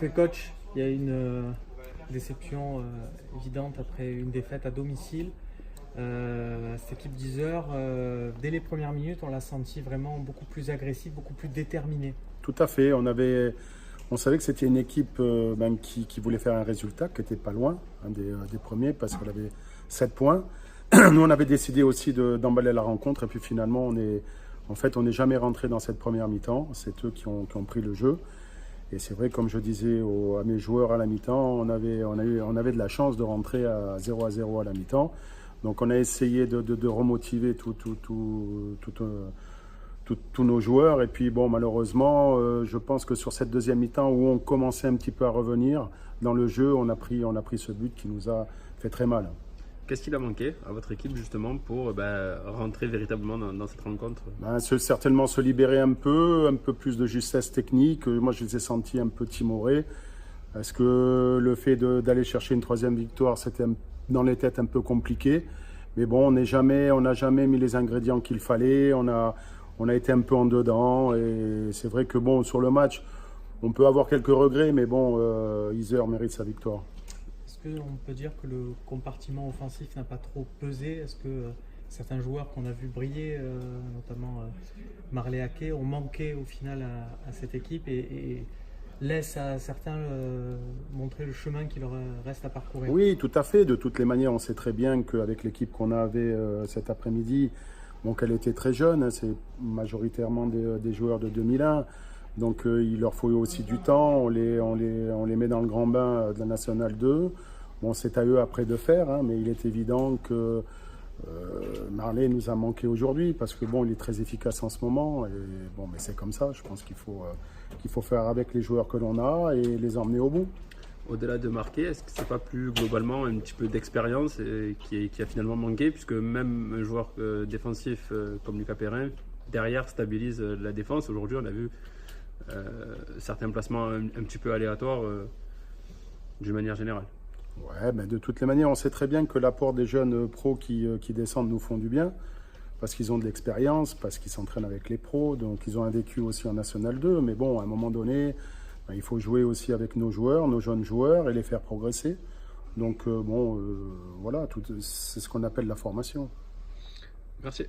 Coach, il y a une déception évidente après une défaite à domicile. Cette équipe d'Yzeure, dès les premières minutes, on l'a senti vraiment beaucoup plus agressive, beaucoup plus déterminée. Tout à fait. On savait que c'était une équipe qui voulait faire un résultat, qui n'était pas loin des premiers, parce qu'on avait 7 points. Nous, on avait décidé aussi d'emballer la rencontre, et puis finalement, on n'est jamais rentré dans cette première mi-temps. C'est eux qui ont pris le jeu. Et c'est vrai, comme je disais à mes joueurs à la mi-temps, on avait de la chance de rentrer à 0-0 à la mi-temps. Donc on a essayé de remotiver tous nos joueurs. Et puis bon, malheureusement, je pense que sur cette deuxième mi-temps où on commençait un petit peu à revenir dans le jeu, on a pris ce but qui nous a fait très mal. Qu'est-ce qu'il a manqué à votre équipe justement pour rentrer véritablement dans cette rencontre? Certainement se libérer un peu plus de justesse technique. Moi, je les ai sentis un peu timorés. Est-ce que le fait d'aller chercher une troisième victoire, c'était dans les têtes un peu compliqué? Mais bon, on n'a jamais mis les ingrédients qu'il fallait. On a été un peu en dedans. Et c'est vrai que bon, sur le match, on peut avoir quelques regrets, mais bon, Yzeure mérite sa victoire. Est-ce qu'on peut dire que le compartiment offensif n'a pas trop pesé? Est-ce que certains joueurs qu'on a vu briller, notamment Marley Haquet, ont manqué au final à cette équipe et laissent à certains montrer le chemin qu'il leur reste à parcourir? Oui, tout à fait. De toutes les manières, on sait très bien qu'avec l'équipe qu'on avait cet après-midi, qu'elle était très jeune, hein, c'est majoritairement des joueurs de 2001. Donc il leur faut aussi du temps, on les met dans le grand bain de la Nationale 2. Bon, c'est à eux après de faire, hein, mais il est évident que Marley nous a manqué aujourd'hui parce que bon, il est très efficace en ce moment. Et bon, mais c'est comme ça, je pense qu'il faut faire avec les joueurs que l'on a et les emmener au bout. Au-delà de marquer, est-ce que c'est pas plus globalement un petit peu d'expérience qui a finalement manqué, puisque même un joueur défensif comme Lucas Perrin, derrière, stabilise la défense. Aujourd'hui, on a vu certains placements un petit peu aléatoires d'une manière générale. Ouais, mais de toutes les manières, on sait très bien que l'apport des jeunes pros qui descendent nous font du bien, parce qu'ils ont de l'expérience, parce qu'ils s'entraînent avec les pros, donc ils ont un vécu aussi en National 2. Mais bon, à un moment donné, il faut jouer aussi avec nos joueurs, nos jeunes joueurs, et les faire progresser. Donc voilà, c'est ce qu'on appelle la formation. Merci.